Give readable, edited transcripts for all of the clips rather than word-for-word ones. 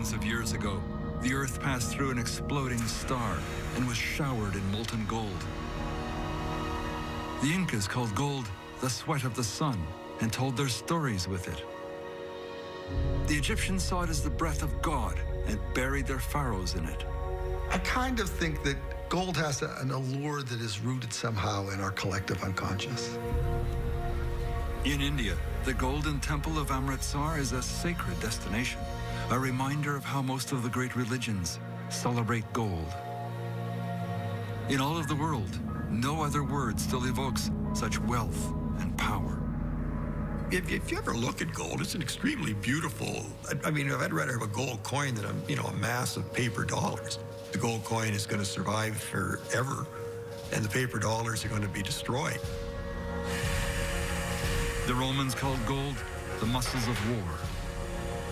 Billions of years ago, the Earth passed through an exploding star and was showered in molten gold. The Incas called gold the sweat of the sun and told their stories with it. The Egyptians saw it as the breath of God and buried their pharaohs in it. I kind of think that gold has an allure that is rooted somehow in our collective unconscious. In India, the Golden Temple of Amritsar is a sacred destination, a reminder of how most of the great religions celebrate gold. In all of the world, no other word still evokes such wealth and power. If you ever look at gold, it's an extremely beautiful, I mean, if I'd rather have a gold coin than a mass of paper dollars. The gold coin is going to survive forever, and the paper dollars are going to be destroyed. The Romans called gold the muscles of war.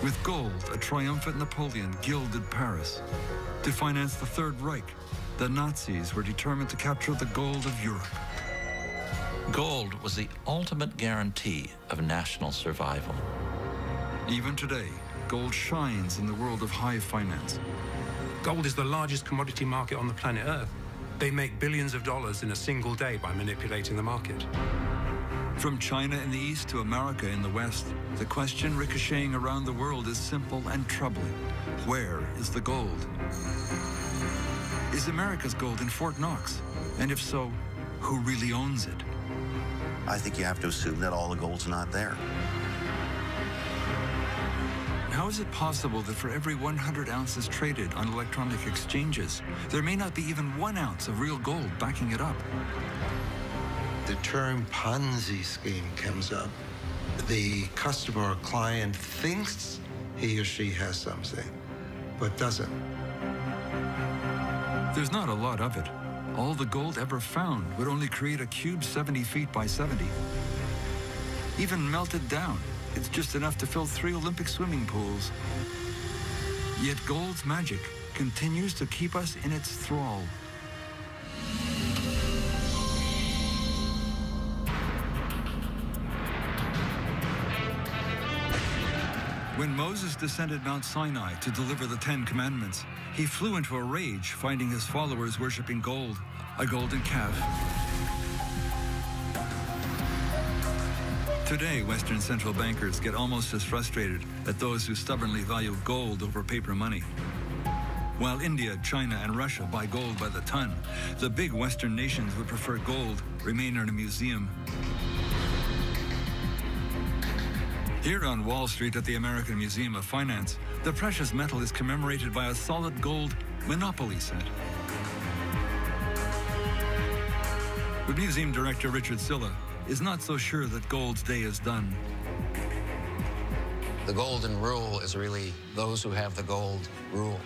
With gold, a triumphant Napoleon gilded Paris. To finance the Third Reich, the Nazis were determined to capture the gold of Europe. Gold was the ultimate guarantee of national survival. Even today, gold shines in the world of high finance. Gold is the largest commodity market on the planet Earth. They make billions of dollars in a single day by manipulating the market. From China in the east to America in the west, the question ricocheting around the world is simple and troubling. Where is the gold? Is America's gold in Fort Knox? And if so, who really owns it? I think you have to assume that all the gold's not there. How is it possible that for every 100 ounces traded on electronic exchanges, there may not be even 1 ounce of real gold backing it up? The term Ponzi scheme comes up. The customer or client thinks he or she has something, but doesn't. There's not a lot of it. All the gold ever found would only create a cube 70 feet by 70. Even melted down, it's just enough to fill 3 Olympic swimming pools. Yet gold's magic continues to keep us in its thrall. When Moses descended Mount Sinai to deliver the 10 Commandments, he flew into a rage, finding his followers worshiping gold, a golden calf. Today, Western central bankers get almost as frustrated at those who stubbornly value gold over paper money. While India, China, and Russia buy gold by the ton, the big Western nations would prefer gold remain in a museum. Here on Wall Street at the American Museum of Finance, the precious metal is commemorated by a solid gold Monopoly set. But museum director Richard Silla is not so sure that gold's day is done. The golden rule is really those who have the gold rule.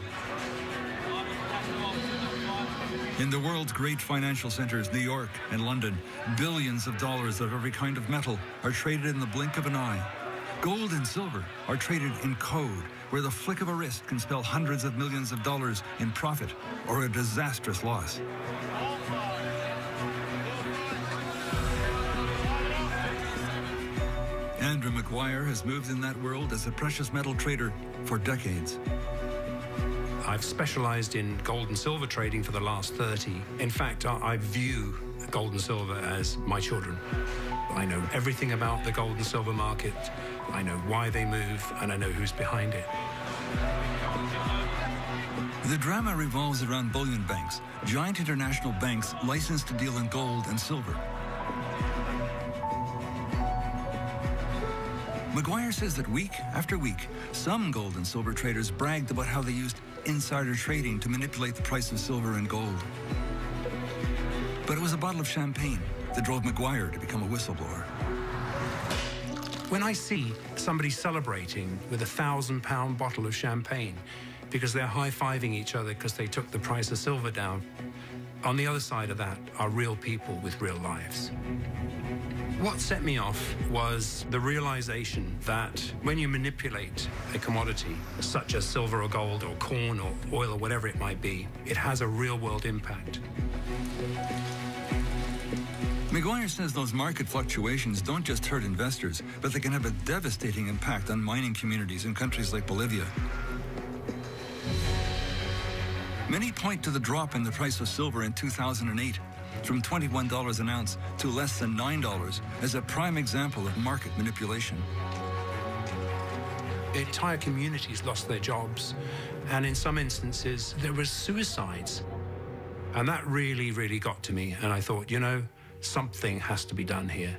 In the world's great financial centers, New York and London, billions of dollars of every kind of metal are traded in the blink of an eye. Gold and silver are traded in code, where the flick of a wrist can spell hundreds of millions of dollars in profit or a disastrous loss. Andrew McGuire has moved in that world as a precious metal trader for decades. I've specialized in gold and silver trading for the last 30. In fact, I view gold and silver as my children. I know everything about the gold and silver market. I know why they move, and I know who's behind it. The drama revolves around bullion banks, giant international banks licensed to deal in gold and silver. McGuire says that week after week, some gold and silver traders bragged about how they used insider trading to manipulate the price of silver and gold. But it was a bottle of champagne that drove McGuire to become a whistleblower. When I see somebody celebrating with a 1,000-pound bottle of champagne because they're high-fiving each other because they took the price of silver down, on the other side of that are real people with real lives. What set me off was the realization that when you manipulate a commodity, such as silver or gold or corn or oil or whatever it might be, it has a real-world impact. McGuire says those market fluctuations don't just hurt investors, but they can have a devastating impact on mining communities in countries like Bolivia. Many point to the drop in the price of silver in 2008 from $21 an ounce to less than $9 as a prime example of market manipulation. Entire communities lost their jobs, and in some instances there were suicides. And that really, really got to me, and I thought, you know, something has to be done here.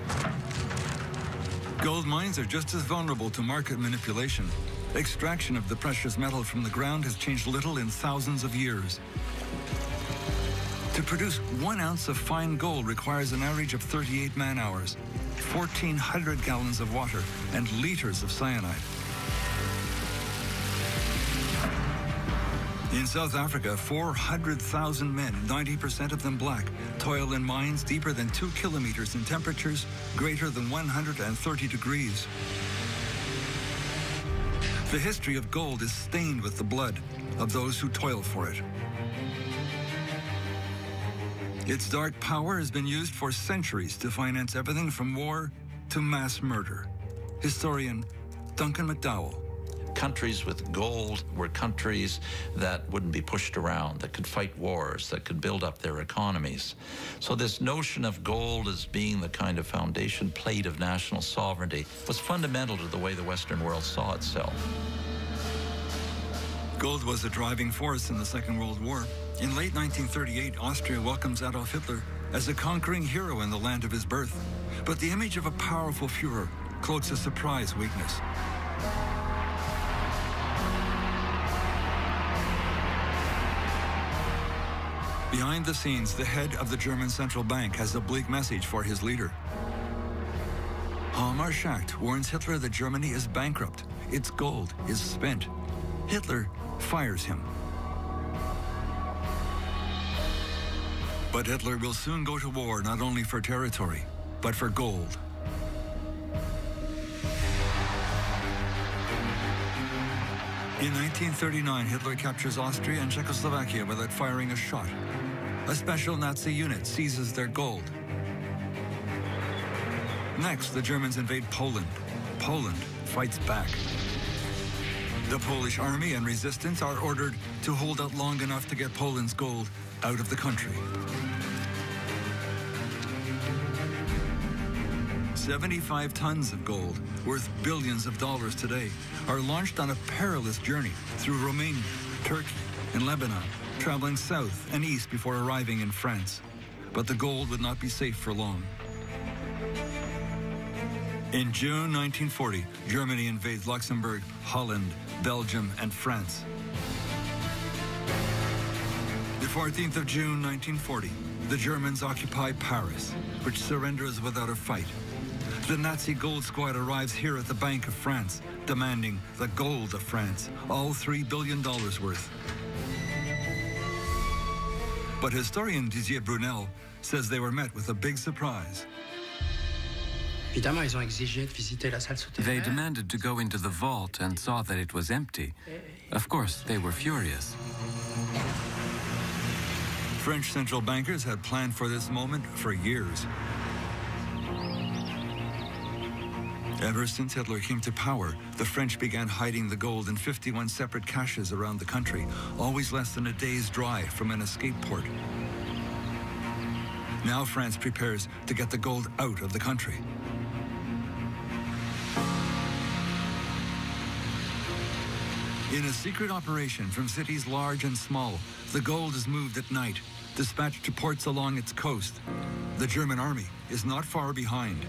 Gold mines are just as vulnerable to market manipulation. Extraction of the precious metal from the ground has changed little in thousands of years. To produce 1 ounce of fine gold requires an average of 38 man-hours, 1,400 gallons of water, and liters of cyanide. In South Africa, 400,000 men, 90% of them black, toil in mines deeper than 2 kilometers in temperatures greater than 130 degrees. The history of gold is stained with the blood of those who toil for it. Its dark power has been used for centuries to finance everything from war to mass murder. Historian Duncan McDowell. Countries with gold were countries that wouldn't be pushed around, that could fight wars, that could build up their economies. So this notion of gold as being the kind of foundation plate of national sovereignty was fundamental to the way the Western world saw itself. Gold was a driving force in the Second World War. In late 1938, Austria welcomes Adolf Hitler as a conquering hero in the land of his birth. But the image of a powerful Führer cloaks a surprise weakness. Behind the scenes, the head of the German central bank has a bleak message for his leader. Hjalmar Schacht warns Hitler that Germany is bankrupt. Its gold is spent. Hitler fires him. But Hitler will soon go to war not only for territory, but for gold. In 1939, Hitler captures Austria and Czechoslovakia without firing a shot. A special Nazi unit seizes their gold. Next, the Germans invade Poland. Poland fights back. The Polish army and resistance are ordered to hold out long enough to get Poland's gold out of the country. 75 tons of gold, worth billions of dollars today, are launched on a perilous journey through Romania, Turkey, and Lebanon, traveling south and east before arriving in France. But the gold would not be safe for long. In June 1940, Germany invades Luxembourg, Holland, Belgium, and France. The 14th of June 1940, the Germans occupy Paris, which surrenders without a fight. The Nazi gold squad arrives here at the Bank of France, demanding the gold of France, all $3 billion worth. But historian Didier Brunel says they were met with a big surprise. They demanded to go into the vault and saw that it was empty. Of course, they were furious. French central bankers had planned for this moment for years. Ever since Hitler came to power, the French began hiding the gold in 51 separate caches around the country, always less than a day's drive from an escape port. Now France prepares to get the gold out of the country. In a secret operation from cities large and small, the gold is moved at night, dispatched to ports along its coast. The German army is not far behind.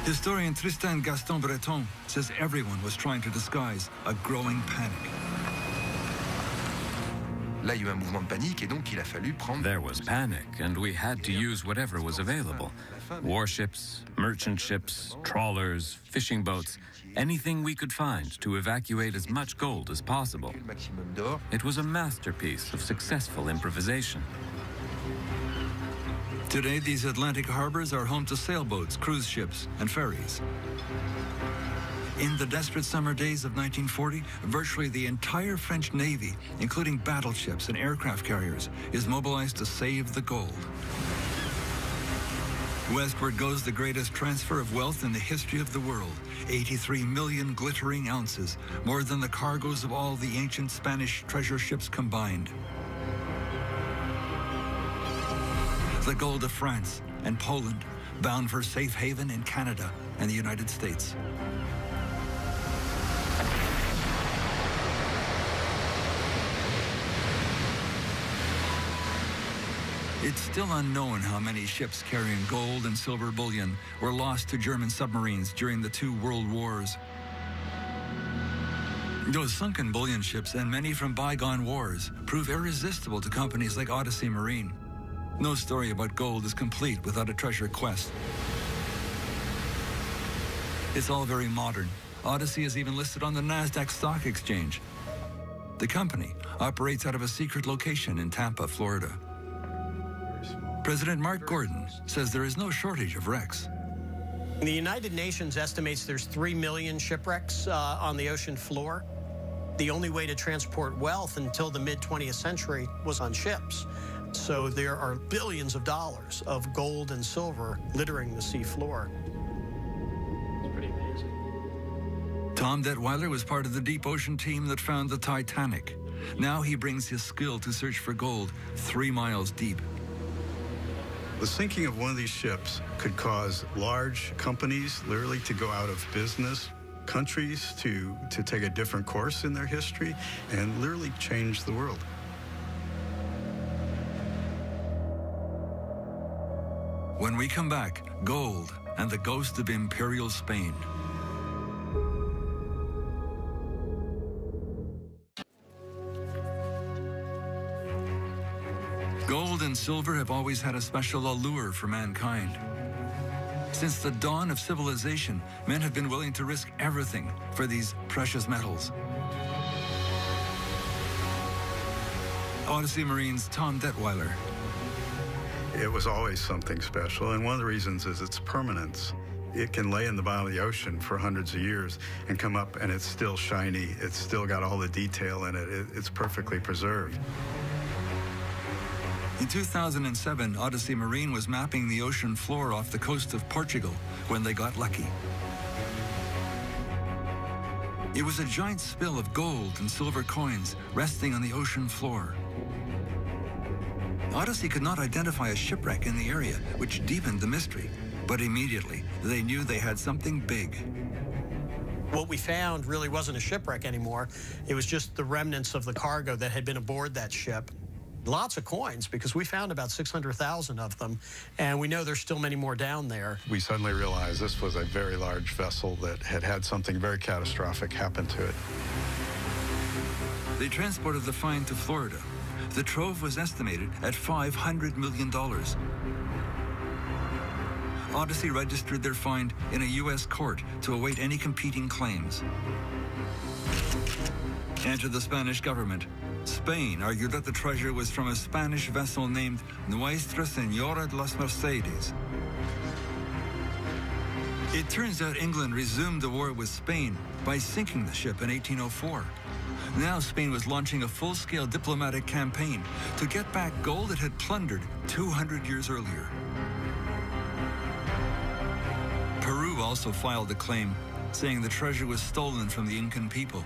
Historian Tristan Gaston Breton says everyone was trying to disguise a growing panic. There was panic, and we had to use whatever was available. Warships, merchant ships, trawlers, fishing boats, anything we could find to evacuate as much gold as possible. It was a masterpiece of successful improvisation. Today, these Atlantic harbors are home to sailboats, cruise ships, and ferries. In the desperate summer days of 1940, virtually the entire French Navy, including battleships and aircraft carriers, is mobilized to save the gold. Westward goes the greatest transfer of wealth in the history of the world. 83 million glittering ounces, more than the cargoes of all the ancient Spanish treasure ships combined. The gold of France and Poland, bound for safe haven in Canada and the United States. It's still unknown how many ships carrying gold and silver bullion were lost to German submarines during the 2 world wars. Those sunken bullion ships and many from bygone wars prove irresistible to companies like Odyssey Marine. No story about gold is complete without a treasure quest. It's all very modern. Odyssey is even listed on the NASDAQ stock exchange. The company operates out of a secret location in Tampa, Florida. President Mark Gordon says there is no shortage of wrecks. The United Nations estimates there's 3 million shipwrecks on the ocean floor. The only way to transport wealth until the mid-20th century was on ships. So there are billions of dollars of gold and silver littering the sea floor. It's pretty amazing. Tom Detweiler was part of the deep ocean team that found the Titanic. Now he brings his skill to search for gold 3 miles deep. The sinking of one of these ships could cause large companies literally to go out of business, countries to take a different course in their history, and literally change the world. When we come back, gold and the ghost of imperial Spain. Gold and silver have always had a special allure for mankind. Since the dawn of civilization, men have been willing to risk everything for these precious metals. Odyssey Marine's Tom Detweiler. It was always something special, and one of the reasons is its permanence. It can lay in the bottom of the ocean for hundreds of years and come up and it's still shiny. It's still got all the detail in it. It's perfectly preserved. In 2007, Odyssey Marine was mapping the ocean floor off the coast of Portugal when they got lucky. It was a giant spill of gold and silver coins resting on the ocean floor. Odyssey could not identify a shipwreck in the area, which deepened the mystery, but immediately they knew they had something big. What we found really wasn't a shipwreck anymore. It was just the remnants of the cargo that had been aboard that ship. Lots of coins, because we found about 600,000 of them, and we know there's still many more down there. We suddenly realized this was a very large vessel that had something very catastrophic happen to it. They transported the find to Florida. The trove was estimated at $500 million. Odyssey registered their find in a U.S. court to await any competing claims. Enter the Spanish government. Spain argued that the treasure was from a Spanish vessel named Nuestra Señora de las Mercedes. It turns out England resumed the war with Spain by sinking the ship in 1804. Now Spain was launching a full-scale diplomatic campaign to get back gold it had plundered 200 years earlier. Peru also filed a claim, saying the treasure was stolen from the Incan people.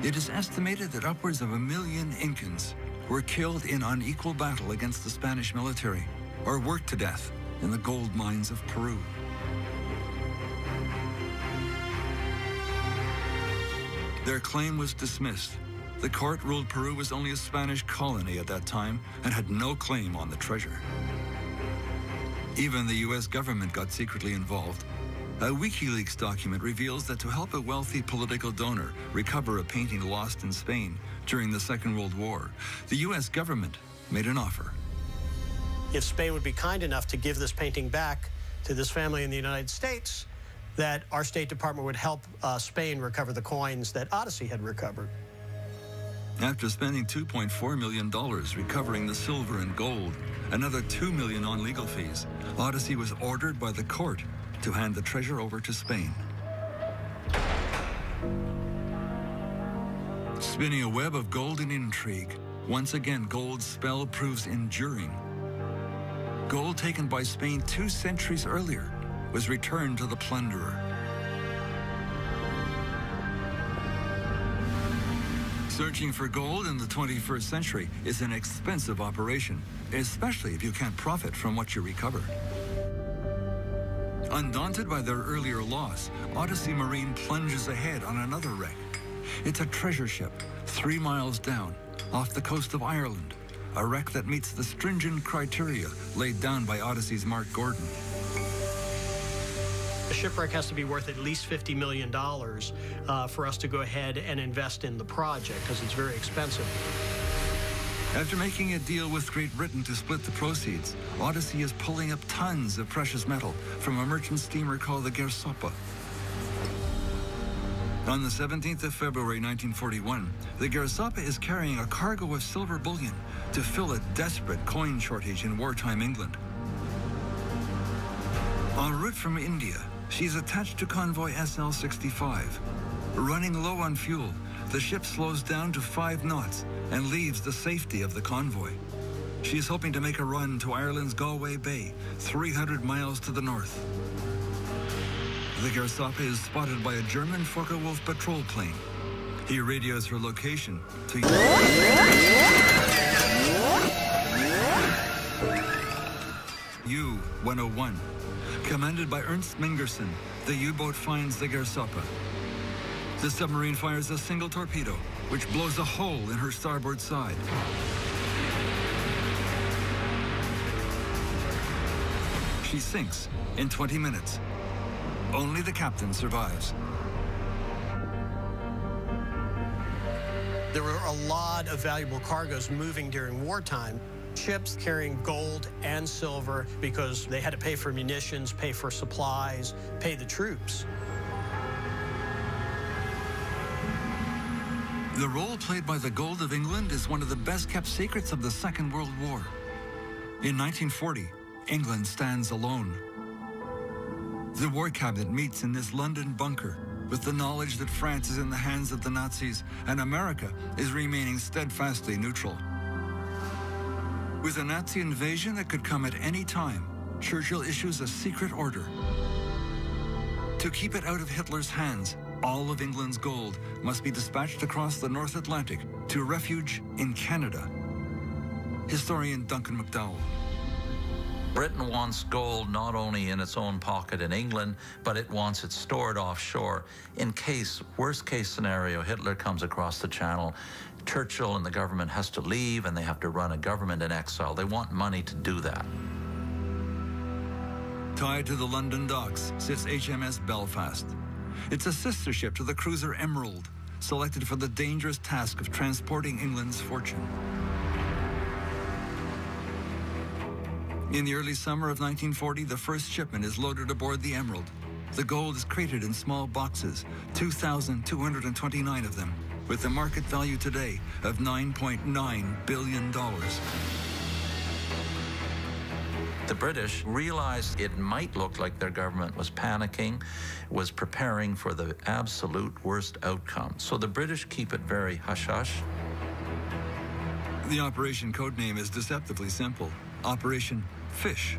It is estimated that upwards of 1 million Incans were killed in unequal battle against the Spanish military or worked to death in the gold mines of Peru. Their claim was dismissed. The court ruled Peru was only a Spanish colony at that time and had no claim on the treasure. Even the U.S. government got secretly involved. A WikiLeaks document reveals that to help a wealthy political donor recover a painting lost in Spain during the Second World War, the U.S. government made an offer. If Spain would be kind enough to give this painting back to this family in the United States, that our State Department would help Spain recover the coins that Odyssey had recovered. After spending $2.4 million recovering the silver and gold, another $2 million on legal fees, Odyssey was ordered by the court to hand the treasure over to Spain. Spinning a web of golden intrigue, once again gold's spell proves enduring. Gold taken by Spain 2 centuries earlier was returned to the plunderer. Searching for gold in the 21st century is an expensive operation, especially if you can't profit from what you recover. Undaunted by their earlier loss, Odyssey Marine plunges ahead on another wreck. It's a treasure ship 3 miles down, off the coast of Ireland, a wreck that meets the stringent criteria laid down by Odyssey's Mark Gordon. A shipwreck has to be worth at least $50 million for us to go ahead and invest in the project, because it's very expensive. After making a deal with Great Britain to split the proceeds, Odyssey is pulling up tons of precious metal from a merchant steamer called the Gersoppa. On the 17th of February 1941, the Gersoppa is carrying a cargo of silver bullion to fill a desperate coin shortage in wartime England. En route from India, she's attached to convoy SL-65. Running low on fuel, the ship slows down to 5 knots and leaves the safety of the convoy. She is hoping to make a run to Ireland's Galway Bay, 300 miles to the north. The Gersoppa is spotted by a German Focke-Wulf patrol plane. He radios her location to U-101. Commanded by Ernst Mingerson, the U-boat finds the Gersoppa. The submarine fires a single torpedo, which blows a hole in her starboard side. She sinks in 20 minutes. Only the captain survives. There were a lot of valuable cargoes moving during wartime. Ships carrying gold and silver because they had to pay for munitions, pay for supplies, pay the troops. The role played by the gold of England is one of the best-kept secrets of the Second World War. In 1940, England stands alone. The War Cabinet meets in this London bunker with the knowledge that France is in the hands of the Nazis and America is remaining steadfastly neutral. With a Nazi invasion that could come at any time, Churchill issues a secret order. To keep it out of Hitler's hands, all of England's gold must be dispatched across the North Atlantic to refuge in Canada. Historian Duncan McDowell. Britain wants gold not only in its own pocket in England, but it wants it stored offshore in case, worst case scenario, Hitler comes across the channel. Churchill and the government has to leave and they have to run a government in exile. They want money to do that. Tied to the London docks sits HMS Belfast. It's a sister ship to the cruiser Emerald, selected for the dangerous task of transporting England's fortune. In the early summer of 1940, the first shipment is loaded aboard the Emerald. The gold is crated in small boxes, 2,229 of them, with a market value today of $9.9 billion. The British realized it might look like their government was panicking, was preparing for the absolute worst outcome. So the British keep it very hush-hush. The operation codename is deceptively simple. Operation Fish.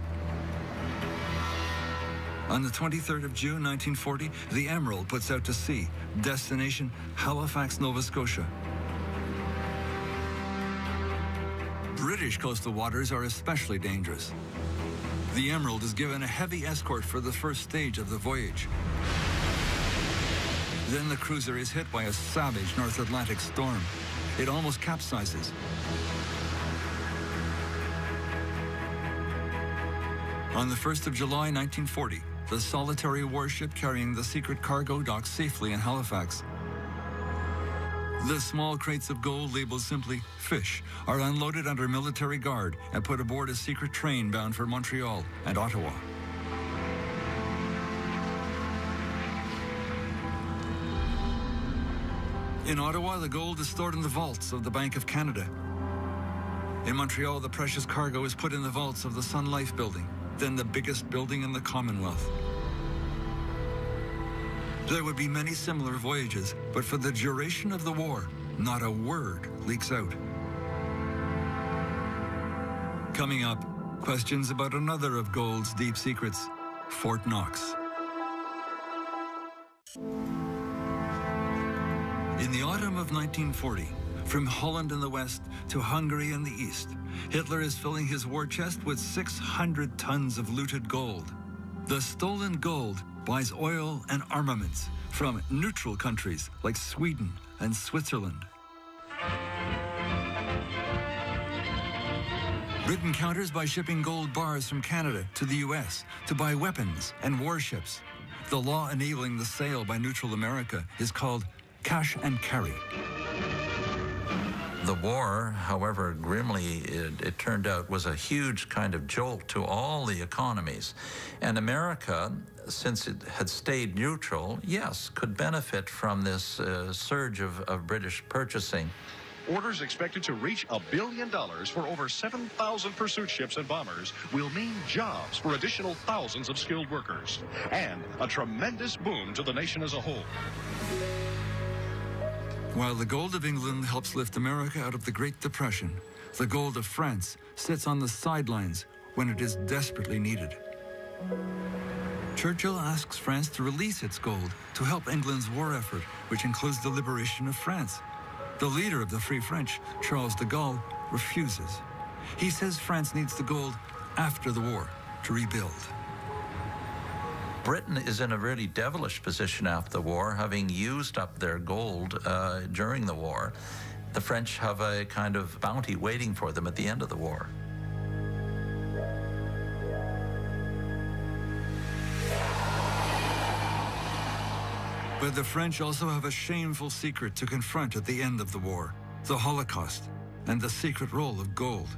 On the 23rd of June, 1940, the Emerald puts out to sea. Destination, Halifax, Nova Scotia. British coastal waters are especially dangerous. The Emerald is given a heavy escort for the first stage of the voyage. Then the cruiser is hit by a savage North Atlantic storm. It almost capsizes. On the 1st of July, 1940, the solitary warship carrying the secret cargo docks safely in Halifax. The small crates of gold labeled simply Fish are unloaded under military guard and put aboard a secret train bound for Montreal and Ottawa. In Ottawa, the gold is stored in the vaults of the Bank of Canada. In Montreal, the precious cargo is put in the vaults of the Sun Life building, then the biggest building in the Commonwealth. There would be many similar voyages, but for the duration of the war, not a word leaks out. Coming up, Questions about another of gold's deep secrets, Fort Knox. In the autumn of 1940, from Holland in the west to Hungary in the east, Hitler is filling his war chest with 600 tons of looted gold. The stolen gold buys oil and armaments from neutral countries like Sweden and Switzerland. Britain counters by shipping gold bars from Canada to the U.S. to buy weapons and warships. The law enabling the sale by neutral America is called cash and carry. The war, however grimly it turned out, was a huge kind of jolt to all the economies. And America, since it had stayed neutral, yes, could benefit from this surge of British purchasing. Orders expected to reach $1 billion for over 7,000 pursuit ships and bombers will mean jobs for additional thousands of skilled workers and a tremendous boom to the nation as a whole. While the gold of England helps lift America out of the Great Depression, the gold of France sits on the sidelines when it is desperately needed. Churchill asks France to release its gold to help England's war effort, which includes the liberation of France. The leader of the Free French, Charles de Gaulle, refuses. He says France needs the gold after the war to rebuild. Britain is in a really devilish position after the war, having used up their gold during the war. The French have a kind of bounty waiting for them at the end of the war. But the French also have a shameful secret to confront at the end of the war, the Holocaust and the secret role of gold.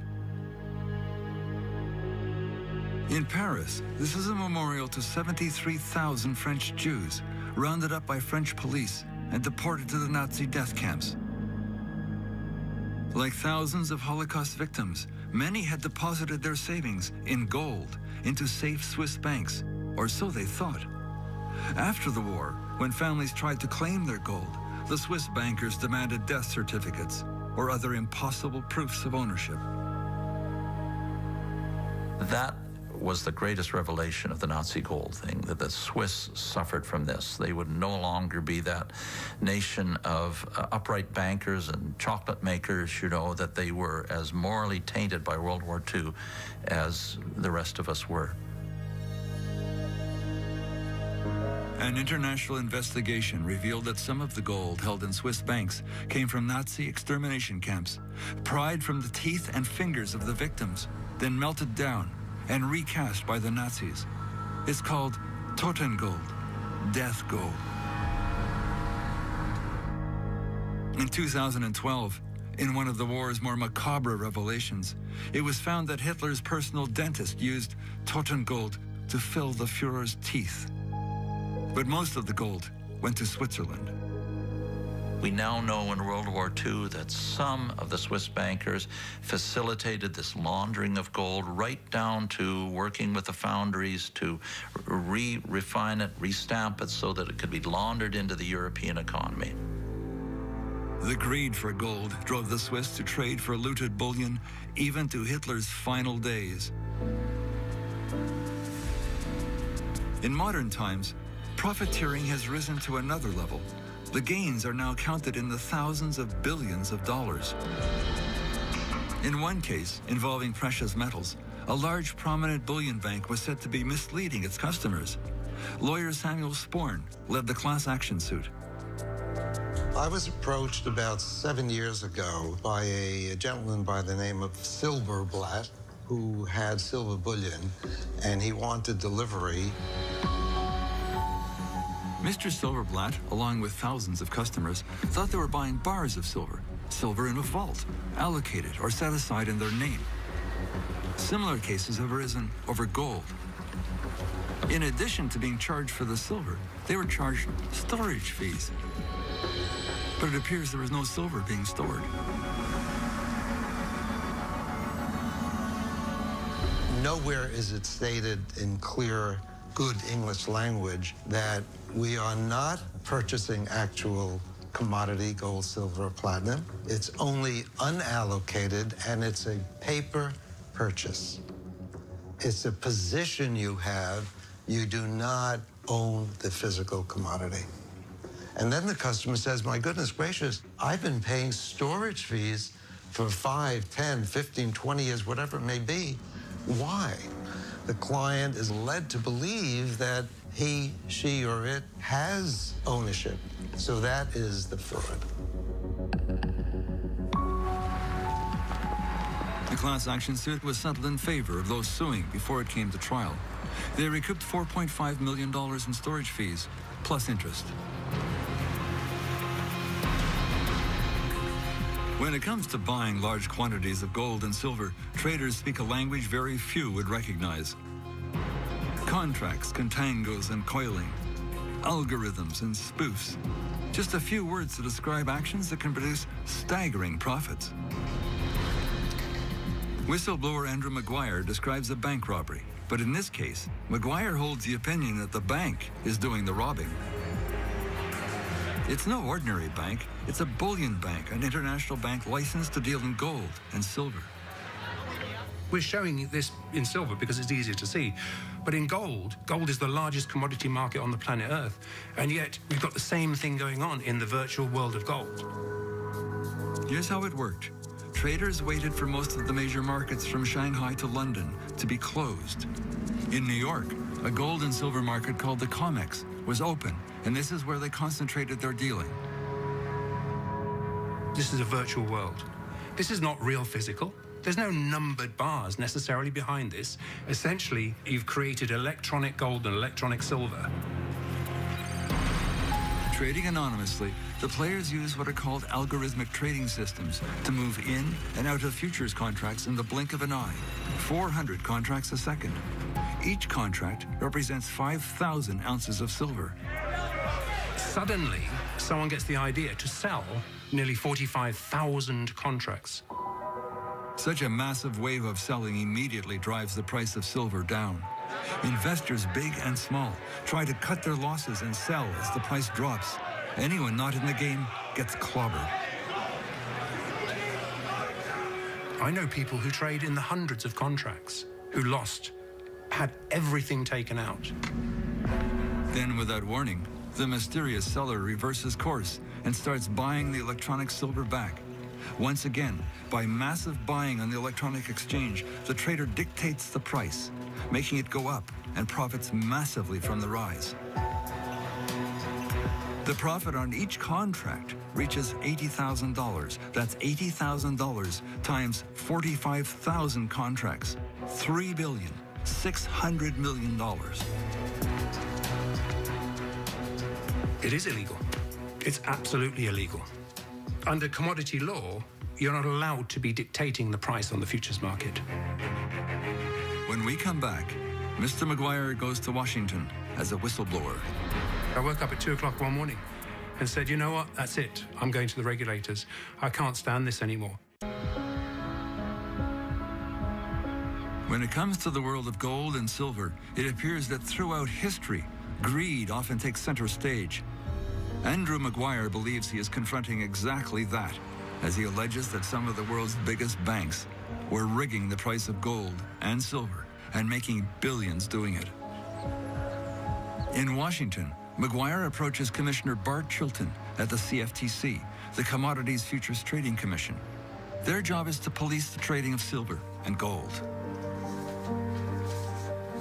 In Paris, this is a memorial to 73,000 French Jews rounded up by French police and deported to the Nazi death camps. Like thousands of Holocaust victims, many had deposited their savings in gold into safe Swiss banks, or so they thought. After the war, when families tried to claim their gold, the Swiss bankers demanded death certificates or other impossible proofs of ownership. That was the greatest revelation of the Nazi gold thing, that the Swiss suffered from this. They would no longer be that nation of upright bankers and chocolate makers, you know, that they were as morally tainted by World War II as the rest of us were. An international investigation revealed that some of the gold held in Swiss banks came from Nazi extermination camps, pried from the teeth and fingers of the victims, then melted down and recast by the Nazis. It's called Totengold, death gold. In 2012, in one of the war's more macabre revelations, it was found that Hitler's personal dentist used Totengold to fill the Führer's teeth. But most of the gold went to Switzerland. We now know in World War II that some of the Swiss bankers facilitated this laundering of gold, right down to working with the foundries to refine it, restamp it so that it could be laundered into the European economy. The greed for gold drove the Swiss to trade for looted bullion even to Hitler's final days. In modern times, profiteering has risen to another level. The gains are now counted in the thousands of billions of dollars. In one case, involving precious metals, a large prominent bullion bank was said to be misleading its customers. Lawyer Samuel Sporn led the class action suit. I was approached about 7 years ago by a gentleman by the name of Silverblatt, who had silver bullion, and he wanted delivery. Mr. Silverblatt, along with thousands of customers, thought they were buying bars of silver, silver in a vault, allocated or set aside in their name. Similar cases have arisen over gold. In addition to being charged for the silver, they were charged storage fees. But it appears there was no silver being stored. Nowhere is it stated in clear, good English language that we are not purchasing actual commodity, gold, silver, or platinum. It's only unallocated, and it's a paper purchase. It's a position you have. You do not own the physical commodity. And then the customer says, my goodness gracious, I've been paying storage fees for 5, 10, 15, 20 years, whatever it may be. Why? The client is led to believe that he, she, or it has ownership. So that is the fraud. The class action suit was settled in favor of those suing before it came to trial. They recouped $4.5 million in storage fees, plus interest. When it comes to buying large quantities of gold and silver, traders speak a language very few would recognize. Contracts, contangos, and coiling. Algorithms and spoofs. Just a few words to describe actions that can produce staggering profits. Whistleblower Andrew McGuire describes a bank robbery, but in this case, McGuire holds the opinion that the bank is doing the robbing. It's no ordinary bank, it's a bullion bank, an international bank licensed to deal in gold and silver. We're showing this in silver because it's easier to see. But in gold, gold is the largest commodity market on the planet Earth. And yet, we've got the same thing going on in the virtual world of gold. Here's how it worked. Traders waited for most of the major markets from Shanghai to London to be closed. In New York, a gold and silver market called the COMEX was open, and this is where they concentrated their dealing. This is a virtual world. This is not real physical. There's no numbered bars necessarily behind this. Essentially, you've created electronic gold and electronic silver. Trading anonymously, the players use what are called algorithmic trading systems to move in and out of futures contracts in the blink of an eye, 400 contracts a second. Each contract represents 5,000 ounces of silver. Suddenly, someone gets the idea to sell nearly 45,000 contracts. Such a massive wave of selling immediately drives the price of silver down. Investors, big and small, try to cut their losses and sell as the price drops. Anyone not in the game gets clobbered. I know people who trade in the hundreds of contracts, who lost, had everything taken out. Then, without warning, the mysterious seller reverses course and starts buying the electronic silver back. Once again, by massive buying on the electronic exchange, the trader dictates the price, making it go up and profits massively from the rise. The profit on each contract reaches $80,000. That's $80,000 times 45,000 contracts. $3,600 million. It is illegal. It's absolutely illegal. Under commodity law, you're not allowed to be dictating the price on the futures market. When we come back, Mr. McGuire goes to Washington as a whistleblower. I woke up at 2 o'clock one morning and said, you know what, that's it. I'm going to the regulators. I can't stand this anymore. When it comes to the world of gold and silver, it appears that throughout history, greed often takes center stage. Andrew McGuire believes he is confronting exactly that, as he alleges that some of the world's biggest banks were rigging the price of gold and silver and making billions doing it. In Washington, McGuire approaches Commissioner Bart Chilton at the CFTC, the Commodities Futures Trading Commission. Their job is to police the trading of silver and gold.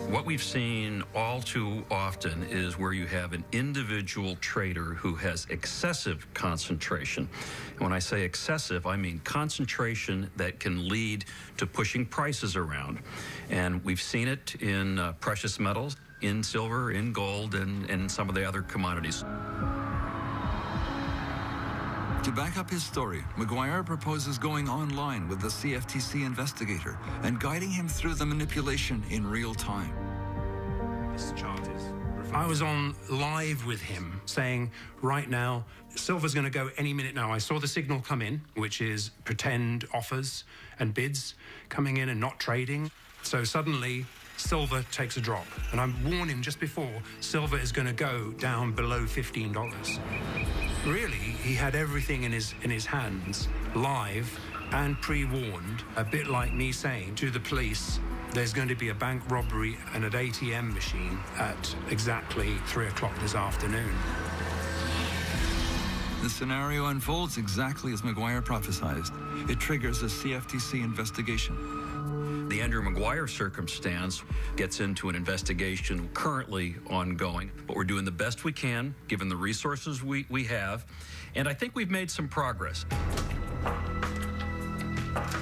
What we've seen all too often is where you have an individual trader who has excessive concentration. And when I say excessive, I mean concentration that can lead to pushing prices around. And we've seen it in precious metals, in silver, in gold, and some of the other commodities. To back up his story, McGuire proposes going online with the CFTC investigator and guiding him through the manipulation in real time. This chart is... I was on live with him saying, right now, silver's going to go any minute now. I saw the signal come in, which is pretend offers and bids coming in and not trading. So suddenly, silver takes a drop. And I warned him just before, silver is going to go down below $15. Really, he had everything in his hands, live and pre-warned, a bit like me saying to the police, There's going to be a bank robbery and an ATM machine at exactly 3 o'clock this afternoon. The scenario unfolds exactly as Maguire prophesized. It triggers a CFTC investigation. The Andrew Maguire circumstance gets into an investigation currently ongoing, but we're doing the best we can given the resources we have, and I think we've made some progress.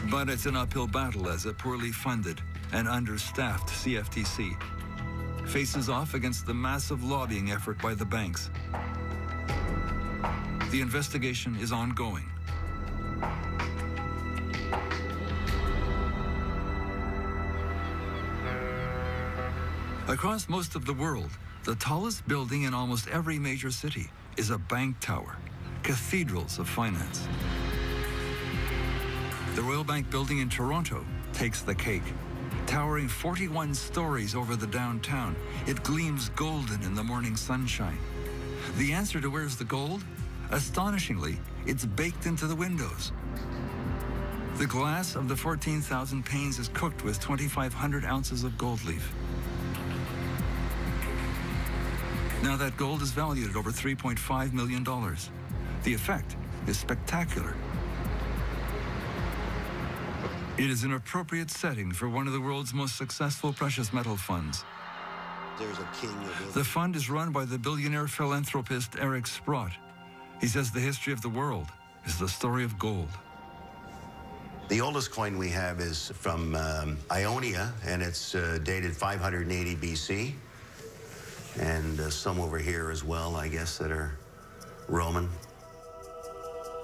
But it's an uphill battle as a poorly funded and understaffed CFTC faces off against the massive lobbying effort by the banks. The investigation is ongoing. Across most of the world, the tallest building in almost every major city is a bank tower, cathedrals of finance. The Royal Bank building in Toronto takes the cake. Towering 41 stories over the downtown, it gleams golden in the morning sunshine. The answer to where's the gold? Astonishingly, it's baked into the windows. The glass of the 14,000 panes is cooked with 2,500 ounces of gold leaf. Now that gold is valued at over $3.5 million. The effect is spectacular. It is an appropriate setting for one of the world's most successful precious metal funds. There's a king of The fund is run by the billionaire philanthropist Eric Sprott. He says the history of the world is the story of gold. The oldest coin we have is from Ionia, and it's dated 580 BC. And some over here as well, I guess, that are Roman.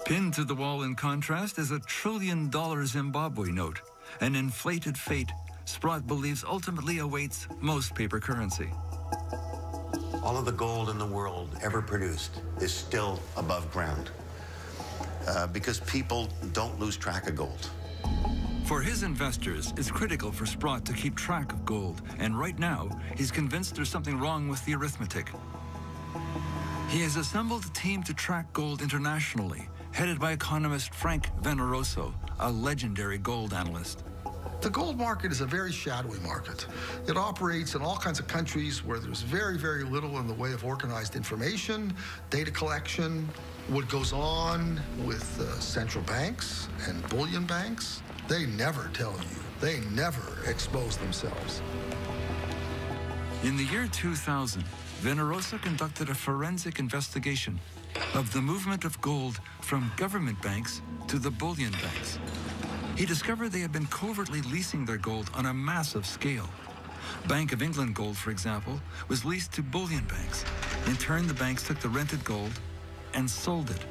Pinned to the wall in contrast is a $1 trillion Zimbabwe note, an inflated fate Sprott believes ultimately awaits most paper currency. All of the gold in the world ever produced is still above ground because people don't lose track of gold. For his investors, it's critical for Sprott to keep track of gold, and right now, he's convinced there's something wrong with the arithmetic. He has assembled a team to track gold internationally, headed by economist Frank Veneroso, a legendary gold analyst. The gold market is a very shadowy market. It operates in all kinds of countries where there's very, very little in the way of organized information, data collection, what goes on with central banks and bullion banks. They never tell you. They never expose themselves. In the year 2000, Venerosa conducted a forensic investigation of the movement of gold from government banks to the bullion banks. He discovered they had been covertly leasing their gold on a massive scale. Bank of England gold, for example, was leased to bullion banks. In turn, the banks took the rented gold and sold it.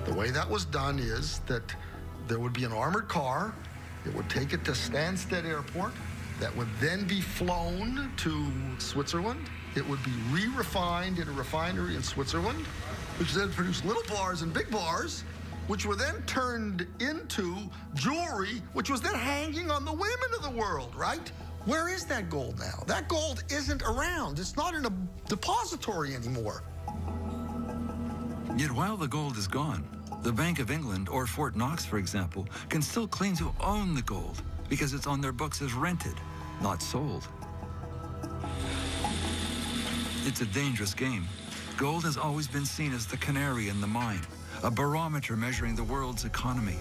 The way that was done is that there would be an armored car. It would take it to Stansted Airport. That would then be flown to Switzerland. It would be re-refined in a refinery in Switzerland, which then produced little bars and big bars, which were then turned into jewelry, which was then hanging on the women of the world, right? Where is that gold now? That gold isn't around. It's not in a depository anymore. Yet while the gold is gone, the Bank of England, or Fort Knox, for example, can still claim to own the gold because it's on their books as rented, not sold. It's a dangerous game. Gold has always been seen as the canary in the mine, a barometer measuring the world's economy.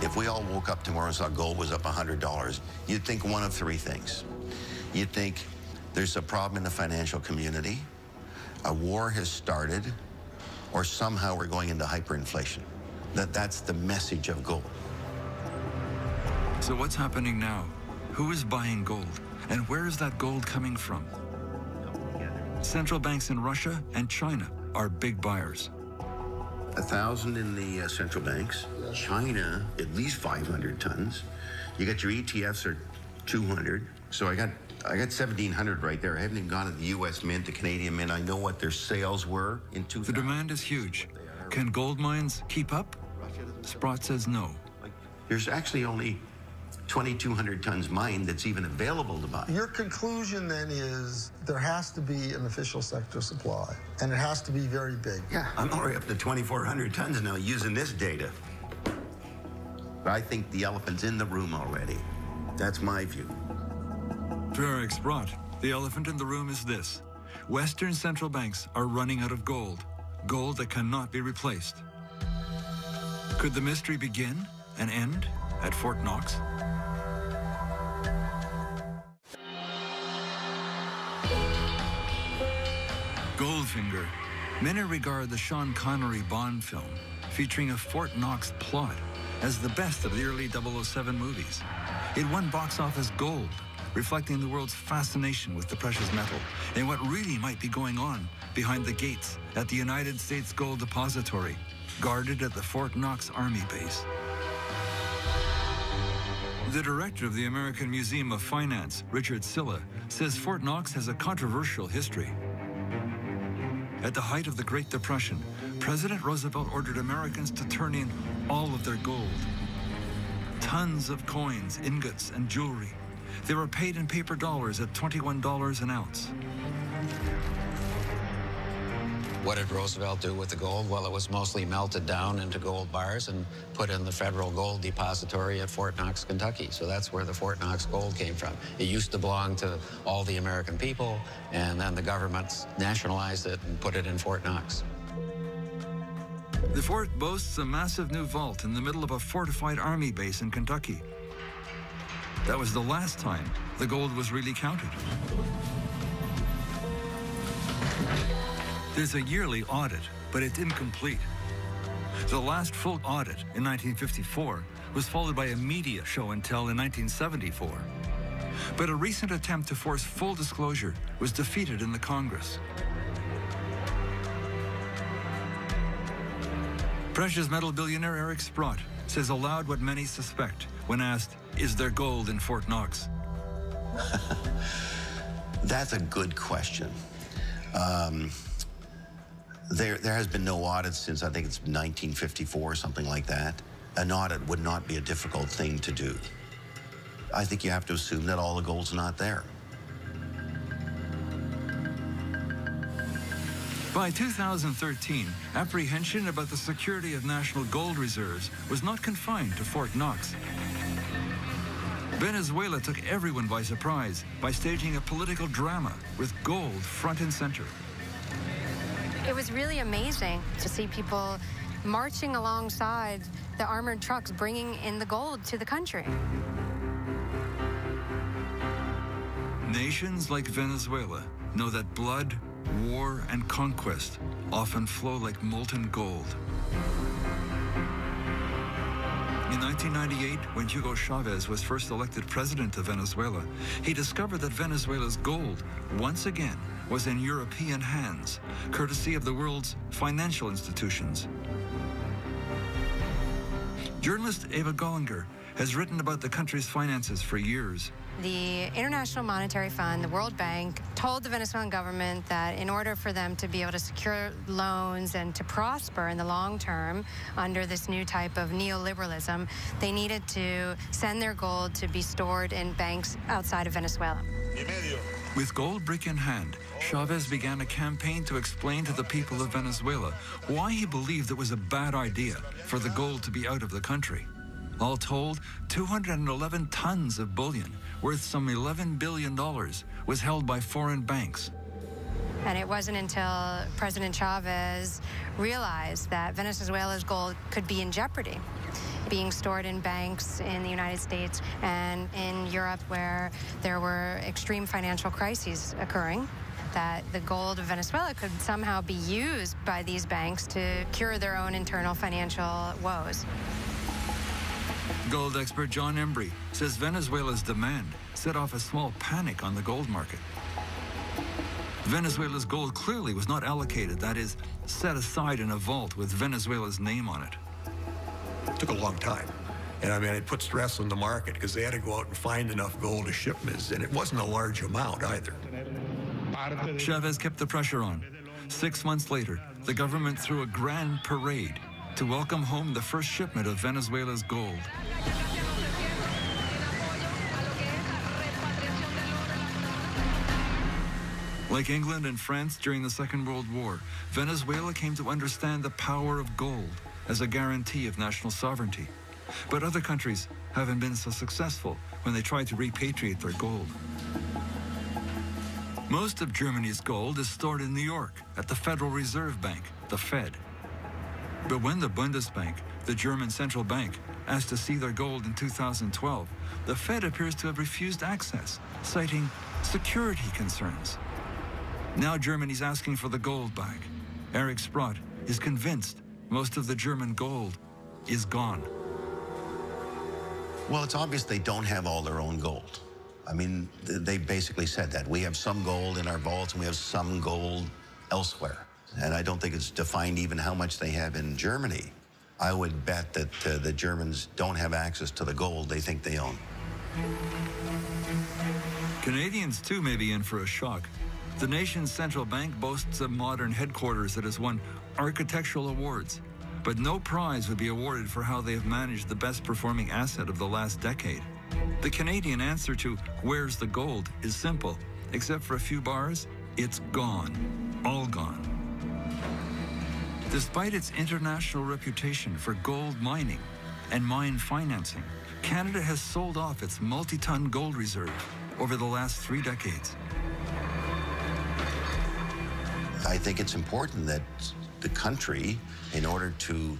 If we all woke up tomorrow and saw gold was up $100, you'd think one of three things. You'd think there's a problem in the financial community, a war has started, or somehow we're going into hyperinflation. That's the message of gold. So what's happening now? Who is buying gold? And where is that gold coming from? Central banks in Russia and China are big buyers. 1,000 in the central banks. China, at least 500 tons. You got your ETFs are 200. So I got 1,700 right there. I haven't even gone to the U.S. Mint, the Canadian Mint. I know what their sales were in 2000. The demand is huge. Can gold mines keep up? Sprott says no. There's actually only 2,200 tons mined that's even available to buy. Your conclusion then is there has to be an official sector supply, and it has to be very big. Yeah, I'm already up to 2,400 tons now using this data. But I think the elephant's in the room already. That's my view. For Eric Sprott, the elephant in the room is this. Western central banks are running out of gold that cannot be replaced. Could the mystery begin and end at Fort Knox? Goldfinger. Many regard the Sean Connery Bond film, featuring a Fort Knox plot, as the best of the early 007 movies. It won box office gold, reflecting the world's fascination with the precious metal and what really might be going on behind the gates at the United States Gold Depository, guarded at the Fort Knox Army Base. The director of the American Museum of Finance, Richard Silla, says Fort Knox has a controversial history. At the height of the Great Depression, President Roosevelt ordered Americans to turn in all of their gold. Tons of coins, ingots, and jewelry. They were paid in paper dollars at $21 an ounce. What did Roosevelt do with the gold? Well, it was mostly melted down into gold bars and put in the Federal Gold Depository at Fort Knox, Kentucky. So that's where the Fort Knox gold came from. It used to belong to all the American people, and then the government nationalized it and put it in Fort Knox. The fort boasts a massive new vault in the middle of a fortified army base in Kentucky. That was the last time the gold was really counted. There's a yearly audit, but it's incomplete. The last full audit in 1954 was followed by a media show and tell in 1974. But a recent attempt to force full disclosure was defeated in the Congress. Precious metal billionaire Eric Sprott says aloud what many suspect when asked, is there gold in Fort Knox? That's a good question. There has been no audit since, I think it's 1954 or something like that. An audit would not be a difficult thing to do. I think you have to assume that all the gold's not there. By 2013, apprehension about the security of national gold reserves was not confined to Fort Knox. Venezuela took everyone by surprise by staging a political drama with gold front and center. It was really amazing to see people marching alongside the armored trucks bringing in the gold to the country. Nations like Venezuela know that blood, war, and conquest often flow like molten gold. In 1998, when Hugo Chavez was first elected president of Venezuela, he discovered that Venezuela's gold, once again, was in European hands, courtesy of the world's financial institutions. Journalist Eva Gollinger has written about the country's finances for years. The International Monetary Fund, the World Bank, told the Venezuelan government that in order for them to be able to secure loans and to prosper in the long term under this new type of neoliberalism, they needed to send their gold to be stored in banks outside of Venezuela. With gold brick in hand, Chavez began a campaign to explain to the people of Venezuela why he believed it was a bad idea for the gold to be out of the country. All told, 211 tons of bullion, worth some $11 billion, was held by foreign banks. And it wasn't until President Chavez realized that Venezuela's gold could be in jeopardy, being stored in banks in the United States and in Europe where there were extreme financial crises occurring, that the gold of Venezuela could somehow be used by these banks to cure their own internal financial woes. Gold expert John Embry says Venezuela's demand set off a small panic on the gold market. Venezuela's gold clearly was not allocated, that is, set aside in a vault with Venezuela's name on it. It took a long time. And I mean, it put stress on the market because they had to go out and find enough gold to ship this, and it wasn't a large amount either. Chavez kept the pressure on. 6 months later, the government threw a grand parade to welcome home the first shipment of Venezuela's gold. Like England and France during the Second World War, Venezuela came to understand the power of gold as a guarantee of national sovereignty. But other countries haven't been so successful when they try to repatriate their gold. Most of Germany's gold is stored in New York at the Federal Reserve Bank, the Fed. But when the Bundesbank, the German central bank, asked to see their gold in 2012, the Fed appears to have refused access, citing security concerns. Now Germany's asking for the gold back. Eric Sprott is convinced most of the German gold is gone. Well, it's obvious they don't have all their own gold. I mean, they basically said that. We have some gold in our vaults and we have some gold elsewhere. And I don't think it's defined even how much they have in Germany. I would bet that the Germans don't have access to the gold they think they own. Canadians, too, may be in for a shock. The nation's central bank boasts a modern headquarters that has won architectural awards, but no prize would be awarded for how they have managed the best-performing asset of the last decade. The Canadian answer to "Where's the gold?" is simple. Except for a few bars, it's gone. All gone. Despite its international reputation for gold mining and mine financing, Canada has sold off its multi-ton gold reserve over the last 3 decades. I think it's important that the country, in order to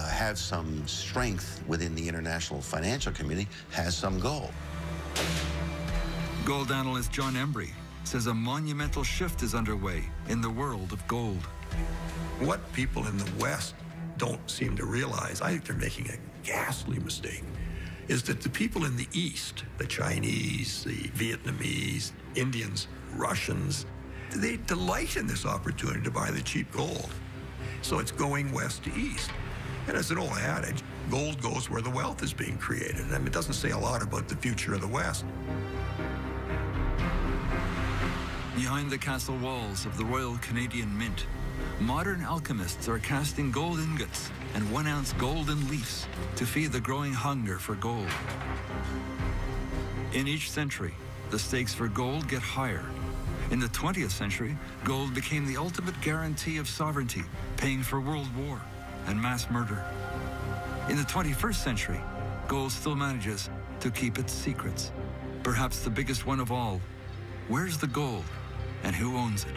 have some strength within the international financial community, has some gold. Gold analyst John Embry says a monumental shift is underway in the world of gold. What people in the West don't seem to realize, I think they're making a ghastly mistake, is that the people in the East, the Chinese, the Vietnamese, Indians, Russians, they delight in this opportunity to buy the cheap gold. So it's going west to east. And as an old adage, gold goes where the wealth is being created. I mean, it doesn't say a lot about the future of the West. Behind the castle walls of the Royal Canadian Mint, modern alchemists are casting gold ingots and 1-ounce golden leafs to feed the growing hunger for gold. In each century, the stakes for gold get higher. In the 20th century, gold became the ultimate guarantee of sovereignty, paying for World War and mass murder. In the 21st century, gold still manages to keep its secrets. Perhaps the biggest one of all, where's the gold and who owns it?